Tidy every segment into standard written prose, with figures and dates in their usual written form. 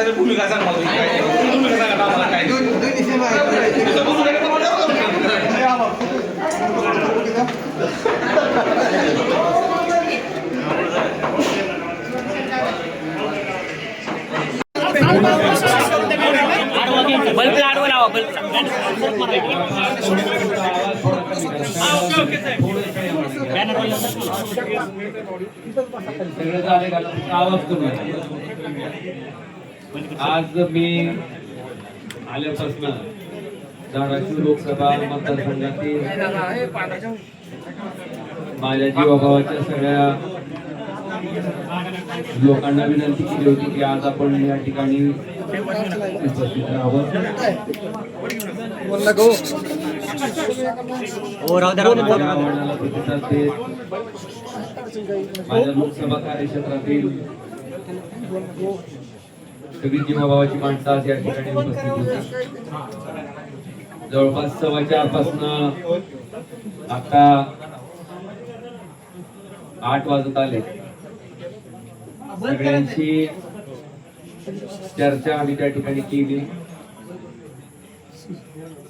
त्याची भूमिका सांगा भूमिका सांगा आम्हाला काय बल्ब आडवा लावा बल्ब आज मी आल्यापासून धाराशिव लोकसभा मतदारसंघातील माझ्या जीवाभावाच्या सगळ्या लोकांना विनंती केली होती की आज आपण या ठिकाणी उपस्थित राहावं. माझ्या आव्हानाला प्रतिसाद देत माझ्या लोकसभा कार्यक्षेत्रातील सगळी जीवाभावाची माणसं आज या ठिकाणी उपस्थित होती. जवळपास 4:15 पासून आता 8 वाजत आले. सगळ्यांची चर्चा आम्ही त्या ठिकाणी केली,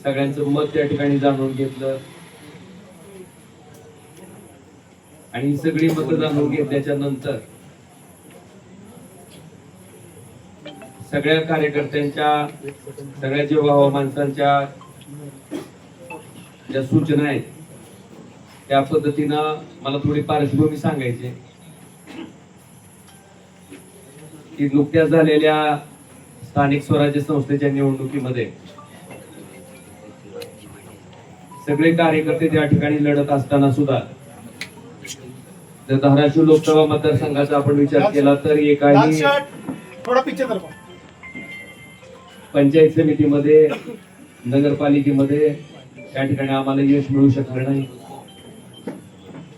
सगळ्यांचं मत त्या ठिकाणी जाणून घेतलं आणि ही सगळी मत जाणून घेतल्याच्या नंतर सगळ्या कार्यकर्त्यांच्या सगळ्या जीवाभावा माणसांच्या ज्या सूचना आहेत त्या पद्धतीनं मला थोडी पार्श्वभूमी सांगायची की नुकत्याच झालेल्या स्थानिक स्वराज्य संस्थेच्या निवडणुकीमध्ये सगळे कार्यकर्ते त्या ठिकाणी लढत असताना सुद्धा जर धाराशिव लोकसभा मतदारसंघाचा आपण विचार केला तर एकाही पंचायत समितीमध्ये नगरपालिकेमध्ये त्या ठिकाणी आम्हाला यश मिळू शकलं नाही.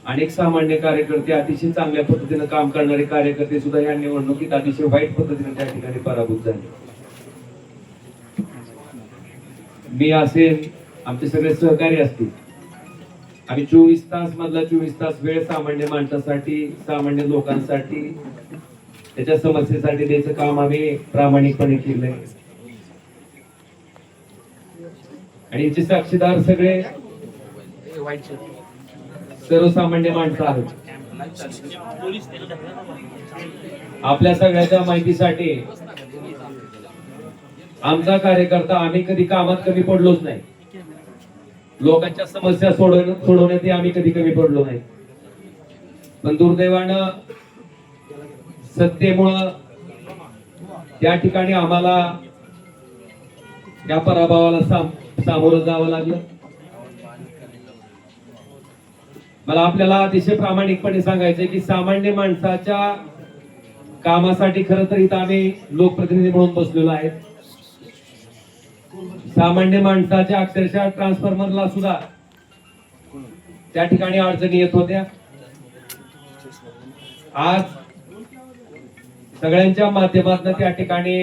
अनेक सामान्य कार्यकर्ते, अतिशय चांगल्या पद्धतीने काम करणारे कार्यकर्ते सुद्धा या निवडणुकीत अतिशय वाईट पद्धतीने त्या ठिकाणी पराभूत झाले. मी असेल, आमचे सगळे सहकारी असतील, आम्ही 24 तास मधला 24 तास वेळ सामान्य माणसासाठी, सामान्य लोकांसाठी, त्याच्या समस्येसाठी द्यायचं काम आम्ही प्रामाणिकपणे केलंय आणि याचे साक्षीदार सगळे सर्वसामान्य माणसं आहेत. आपल्या सगळ्याच्या माहितीसाठी आमचा कार्यकर्ता, आम्ही कधी कामात कमी पडलोच नाही. लोकांच्या समस्या सोडवण्यात आम्ही कधी कमी पडलो नाही. पण दुर्दैवानं सत्तेमुळं त्या ठिकाणी आम्हाला या पराभवाला सामोरं जावं लागलं. मला आपल्याला अतिशय प्रामाणिकपणे सांगायचंय की सामान्य माणसाच्या कामासाठी खरं तर इथं आम्ही लोकप्रतिनिधी म्हणून बसलेलो आहे. सामान्य माणसाच्या अक्षरशः ट्रान्सफॉर्मरला सुद्धा त्या ठिकाणी अडचणी येत होत्या. आज सगळ्यांच्या माध्यमातून त्या ठिकाणी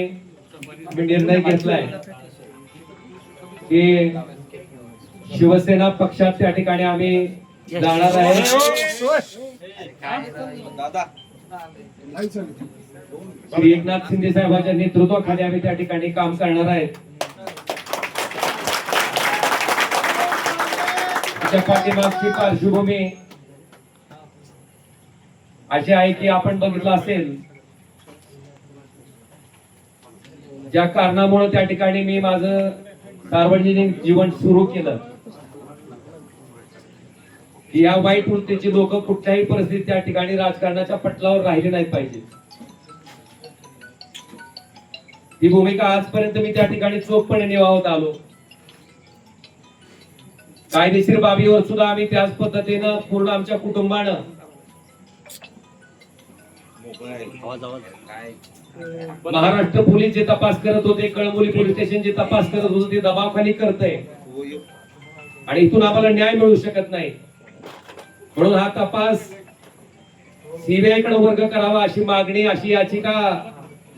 मी निर्णय घेतलाय की शिवसेना पक्षात त्या ठिकाणी आम्ही जाणार आहे. श्री एकनाथ शिंदे साहेबांच्या नेतृत्वाखाली आम्ही त्या ठिकाणी काम करणार आहे. त्याच्या पाठीमागची पार्श्वभूमी अशी आहे की आपण बघितलं असेल, ज्या कारणामुळे त्या ठिकाणी मी माझं सार्वजनिक जीवन सुरू केलं, या वाईट वृत्तीची लोक कुठल्याही परिस्थितीत त्या ठिकाणी राजकारणाच्या पटलावर राहिले नाही पाहिजे. ही भूमिका आजपर्यंत मी त्या ठिकाणी चोखपणे निभावत आलो. कायदेशीर बाबीवर सुद्धा आम्ही त्याच पद्धतीनं पूर्ण आमच्या कुटुंबानं महाराष्ट्र पोलीस जे तपास करत होते, कळंबोली पोलीस स्टेशन जे तपास करत होते, ते दबावाखाली करतंय आणि इथून आम्हाला न्याय मिळू शकत नाही. म्हणून हा तपास सीबीआय कडे वर्ग करावा अशी मागणी, अशी याचिका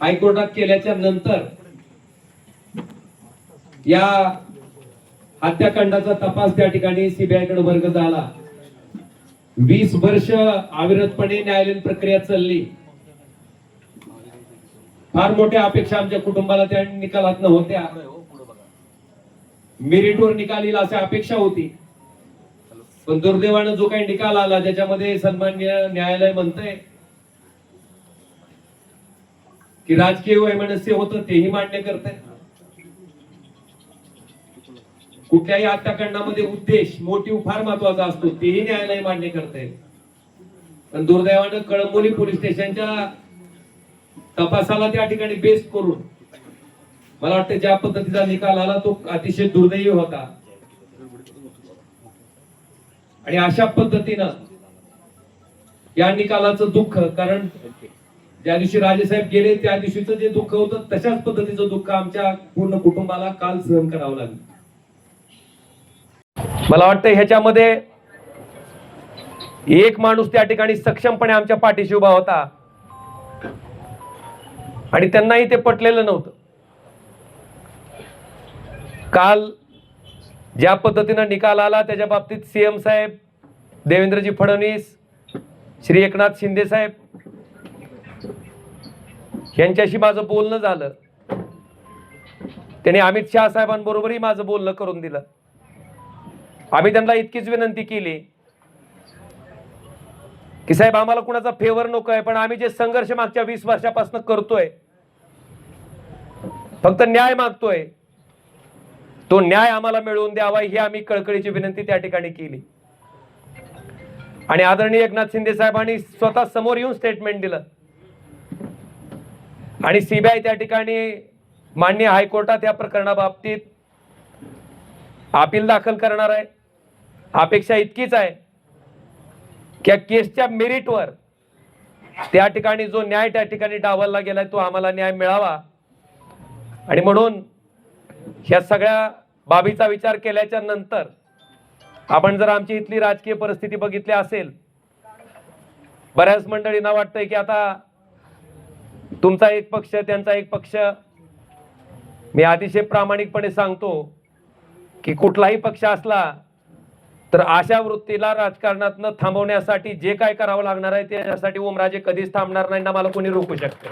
हायकोर्टात केल्याच्या नंतर या हत्याकांडाचा तपास त्या ठिकाणी सीबीआय कडे वर्ग झाला. 20 वर्ष अविरतपणे न्यायालयीन प्रक्रिया चालली. फार मोठ्या अपेक्षा आमच्या कुटुंबाला त्या निकालातनं होत्या. मेरिटवर निकाल येईल अशी अपेक्षा होती, पण दुर्दैवानं जो काही निकाल आला त्याच्यामध्ये सन्माननीय न्यायालय म्हणतंय की राजकीय वैमनस्य होतं, तेही मान्य करतंय. कुठल्याही हत्याकांडामध्ये उद्देश मोटिव्ह फार महत्वाचा असतो, तेही न्यायालय मान्य करतंय. पण दुर्दैवानं कळंबोली पोलीस स्टेशनच्या तपासाला त्या ठिकाणी बेस करून मला वाटतं ज्या पद्धतीचा निकाल आला तो अतिशय दुर्दैवी होता. आणि अशा पद्धतीनं या निकालाचं दुःख, कारण ज्या दिवशी राजेसाहेब गेले त्या दिवशीचं जे दुःख होतं तशाच पद्धतीचं दुःख आमच्या पूर्ण कुटुंबाला काल सहन करावं लागलं. मला वाटतं ह्याच्यामध्ये एक माणूस त्या ठिकाणी सक्षमपणे आमच्या पाठीशी उभा होता आणि त्यांनाही ते पटलेलं नव्हतं. काल ज्या पद्धतीनं निकाल आला त्याच्या बाबतीत सीएम साहेब, देवेंद्रजी फडणवीस, श्री एकनाथ शिंदे साहेब यांच्याशी माझं बोलणं झालं. त्यांनी अमित शहा साहेबांबरोबरही माझं बोलणं करून दिलं. आम्ही त्यांना इतकीच विनंती केली की साहेब आम्हाला कुणाचा फेवर नको आहे, पण आम्ही जे संघर्ष मागच्या 20 वर्षापासून करतोय, फक्त न्याय मागतोय, तो न्याय आम्हाला मिळवून द्यावा ही आम्ही कळकळीची विनंती त्या ठिकाणी केली. आणि आदरणीय एकनाथ शिंदे साहेबांनी स्वतः समोर येऊन स्टेटमेंट दिलं आणि सीबीआय त्या ठिकाणी माननीय हायकोर्टात या प्रकरणाबाबतीत अपील दाखल करणार आहे. अपेक्षा इतकीच आहे की या केसच्या मेरिटवर त्या ठिकाणी जो न्याय त्या ठिकाणी डावलला गेलाय तो आम्हाला न्याय मिळावा. आणि म्हणून ह्या सगळ्या बाबीचा विचार केल्याच्या नंतर आपण जर आमची इथली राजकीय परिस्थिती बघितली असेल, बऱ्याच मंडळींना वाटतंय की आता तुमचा एक पक्ष त्यांचा एक पक्ष. मी अतिशय प्रामाणिकपणे सांगतो की कुठलाही पक्ष असला तर अशा वृत्तीला राजकारणातनं थांबवण्यासाठी जे काय करावं लागणार आहे त्यासाठी ओमराजे कधीच थांबणार नाही ना मला कोणी रोखू शकतं.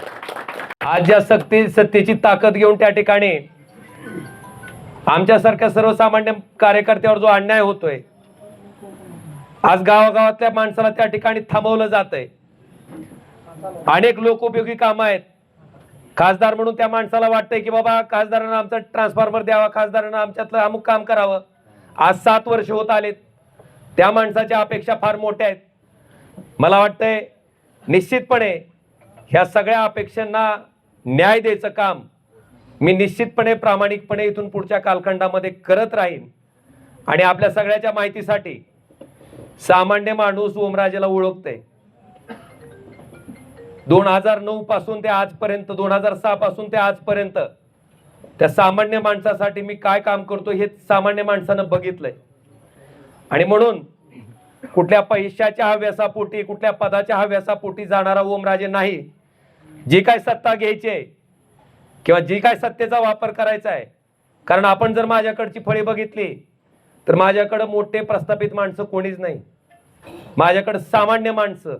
आज ज्या सत्तेची ताकद घेऊन त्या ठिकाणी आमच्यासारख्या सर्वसामान्य कार्यकर्त्यावर जो अन्याय होतोय, आज गावागावातल्या माणसाला त्या ठिकाणी थांबवलं जातंय. अनेक लोकोपयोगी कामं आहेत. खासदार म्हणून त्या माणसाला वाटतंय की बाबा खासदारांना आमचा ट्रान्सफॉर्मर द्यावा, खासदारांना आमच्यातलं अमुक काम करावं. आज 7 वर्ष होत आलेत. त्या माणसाच्या अपेक्षा फार मोठ्या आहेत. मला वाटतंय निश्चितपणे ह्या सगळ्या अपेक्षांना न्याय द्यायचं काम मी निश्चितपणे प्रामाणिकपणे इथून पुढच्या कालखंडामध्ये करत राहीन. आणि आपल्या सगळ्याच्या माहितीसाठी सामान्य माणूस ओमराजेला ओळखतंय. 2009 पासून ते आजपर्यंत, 2006 पासून ते आजपर्यंत त्या सामान्य माणसासाठी मी काय काम करतो हे सामान्य माणसानं बघितलंय. आणि म्हणून कुठल्या पैशाच्या हव्यासापोटी, कुठल्या पदाच्या हव्यासापोटी जाणारा ओमराजे नाही. जी काय सत्ता घ्यायची आहे किंवा जी काय सत्तेचा वापर करायचा आहे, कारण आपण जर माझ्याकडची फळी बघितली तर माझ्याकडे मोठे प्रस्थापित माणसं कोणीच नाही. माझ्याकडे सामान्य माणसं,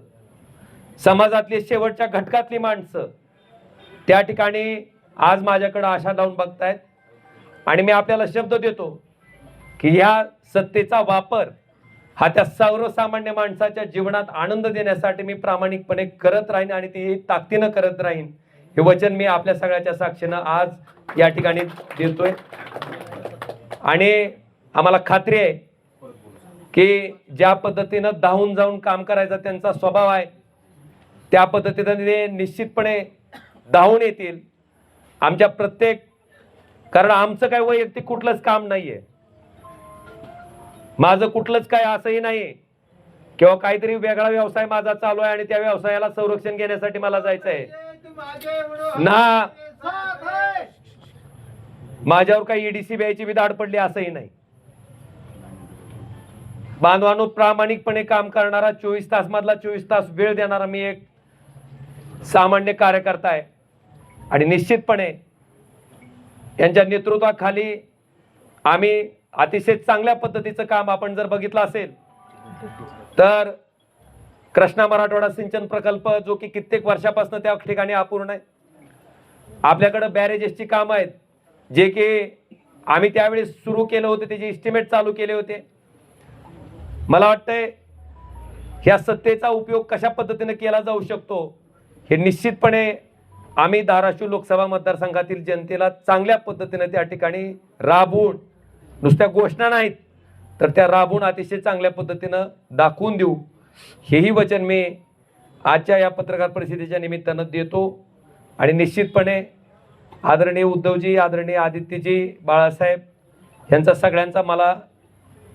समाजातली शेवटच्या घटकातली माणसं त्या ठिकाणी आज माझ्याकडे आशा लावून बघतायत. आणि मी आपल्याला शब्द देतो की ह्या सत्तेचा वापर हा त्या सर्वसामान्य माणसाच्या जीवनात आनंद देण्यासाठी मी प्रामाणिकपणे करत राहीन आणि ते ताकदीनं करत राहीन. हे वचन मी आपल्या सगळ्याच्या साक्षीनं आज या ठिकाणी देतोय. आणि आम्हाला खात्री आहे की ज्या पद्धतीनं धावून जाऊन काम करायचा त्यांचा स्वभाव आहे त्या पद्धतीने ते निश्चितपणे धावून येतील आमच्या प्रत्येक. कारण आमचं काय वैयक्तिक कुठलंच काम नाहीये, माझं कुठलंच काय असंही नाही किंवा काहीतरी वेगळा व्यवसाय माझा चालू आहे आणि त्या व्यवसायाला संरक्षण घेण्यासाठी मला जायचंय ना. माझ्यावर काही ईडीसी बीआयची धाड पडली असंही नाही. बांधवांनो, प्रामाणिकपणे काम करणारा 24 तास मधला 24 तास वेळ देणारा मी एक सामान्य कार्यकर्ता आहे. आणि निश्चितपणे यांच्या नेतृत्वाखाली आम्ही अतिशय चांगल्या पद्धतीचं काम आपण जर बघितलं असेल तर कृष्णा मराठवाडा सिंचन प्रकल्प जो की कित्येक वर्षापासून त्या ठिकाणी अपूर्ण आहे, आपल्याकडे बॅरेजेसची कामं आहेत जे की आम्ही त्यावेळेस सुरू केलं होतं, त्याचे एस्टिमेट चालू केले होते. मला वाटतंय ह्या सत्तेचा उपयोग कशा पद्धतीने केला जाऊ शकतो हे निश्चितपणे आम्ही धाराशिव लोकसभा मतदारसंघातील जनतेला चांगल्या पद्धतीने त्या ठिकाणी राबवून, नुसत्या घोषणा नाहीत तर त्या राबवून अतिशय चांगल्या पद्धतीनं दाखवून देऊ, हेही वचन मी आजच्या या पत्रकार परिषदेच्या निमित्तानं देतो. आणि निश्चितपणे आदरणीय उद्धवजी, आदरणीय आदित्यजी, बाळासाहेब यांचा सगळ्यांचा मला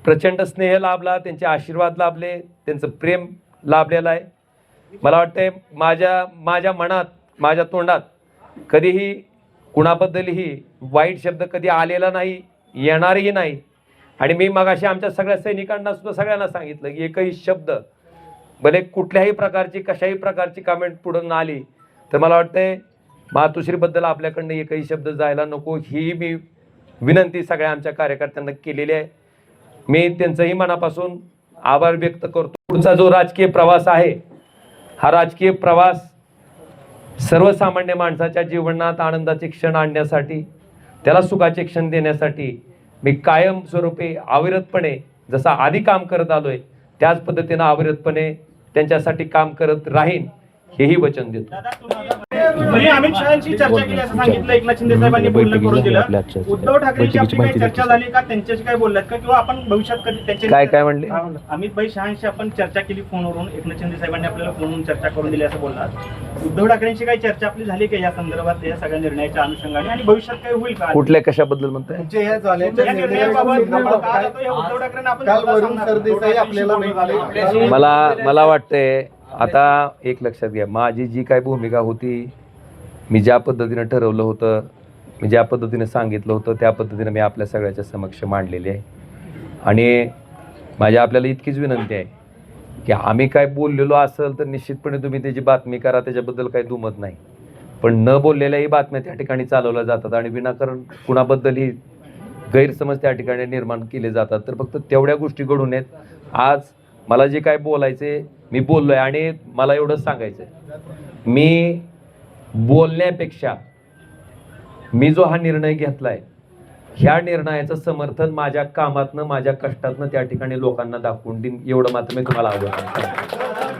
प्रचंड स्नेह लाभला, त्यांचे आशीर्वाद लाभले, त्यांचं प्रेम लाभलेलं आहे. मला वाटतंय माझ्या मनात, माझ्या तोंडात कधीही कुणाबद्दलही वाईट शब्द कधी आलेला नाही, येणारही नाही. आणि मी मगाशी आमच्या सगळ्या सैनिकांना सुद्धा सगळ्यांना सांगितलं की एकही शब्द भले कुठल्याही प्रकारची कशाही प्रकारची कमेंट पुढं न आली तर मला वाटतंय मातोश्रीबद्दल आपल्याकडनं एकही शब्द जायला नको, ही मी विनंती सगळ्या आमच्या कार्यकर्त्यांना केलेली आहे. मी त्यांचंही मनापासून आभार व्यक्त करतो. पुढचा जो राजकीय प्रवास आहे हा राजकीय प्रवास सर्वसामान्य माणसाच्या जीवनात आनंदाचे क्षण आणण्यासाठी, त्याला सुखाचे क्षण देण्यासाठी मी कायमस्वरूपी अविरतपणे जसा आधी काम करत आलोय त्याच पद्धतीनं अविरतपणे त्यांच्यासाठी काम करत राहीन, हेही वचन देतो. अमित शहांची चर्चा केली असं सांगितलं एकनाथ शिंदे साहेबांनी बोलणं करून दिलं. उद्धव ठाकरेंची आपली काही चर्चा झाली का, त्यांच्याशी काय बोललात का, किंवा आपण भविष्यात कधी त्यांच्या काय म्हणले? अमित भाई शहांशी आपण चर्चा केली फोनवरून, एकनाथ शिंदे साहेबांनी आपल्याला फोनवरून चर्चा करून दिली असं बोललात. उद्धव ठाकरेंची काही चर्चा आपली झाली का या संदर्भात, या सगळ्या निर्णयाच्या अनुषंगाने, आणि भविष्यात काय होईल का? कुठल्या कशाबद्दल म्हणताय? या निर्णयाबाबत उद्धव ठाकरेंना आपण मला वाटतंय आता एक लक्षात घ्या, माझी जी काय भूमिका होती, मी ज्या पद्धतीने ठरवलं होतं, मी ज्या पद्धतीने सांगितलं होतं त्या पद्धतीने मी आपल्या सगळ्याच्या समक्ष मांडलेली आहे. आणि माझी आपल्याला इतकीच विनंती आहे की आम्ही काय बोललेलो असेल तर निश्चितपणे तुम्ही त्याची बातमी करा, त्याच्याबद्दल काही दुमत नाही. पण न बोललेल्याही बातम्या त्या ठिकाणी चालवल्या जातात आणि विनाकारण कुणाबद्दलही गैरसमज त्या ठिकाणी निर्माण केले जातात. तर फक्त तेवढ्या गोष्टी घडून येत. आज मला जे काय बोलायचे मी बोललोय आणि मला एवढंच सांगायचं आहे, मी बोलण्यापेक्षा मी जो हा निर्णय घेतलाय ह्या निर्णयाचं समर्थन माझ्या कामातनं, माझ्या कष्टातनं त्या ठिकाणी लोकांना दाखवून देईन, एवढं मात्र मी तुम्हाला आवडतं.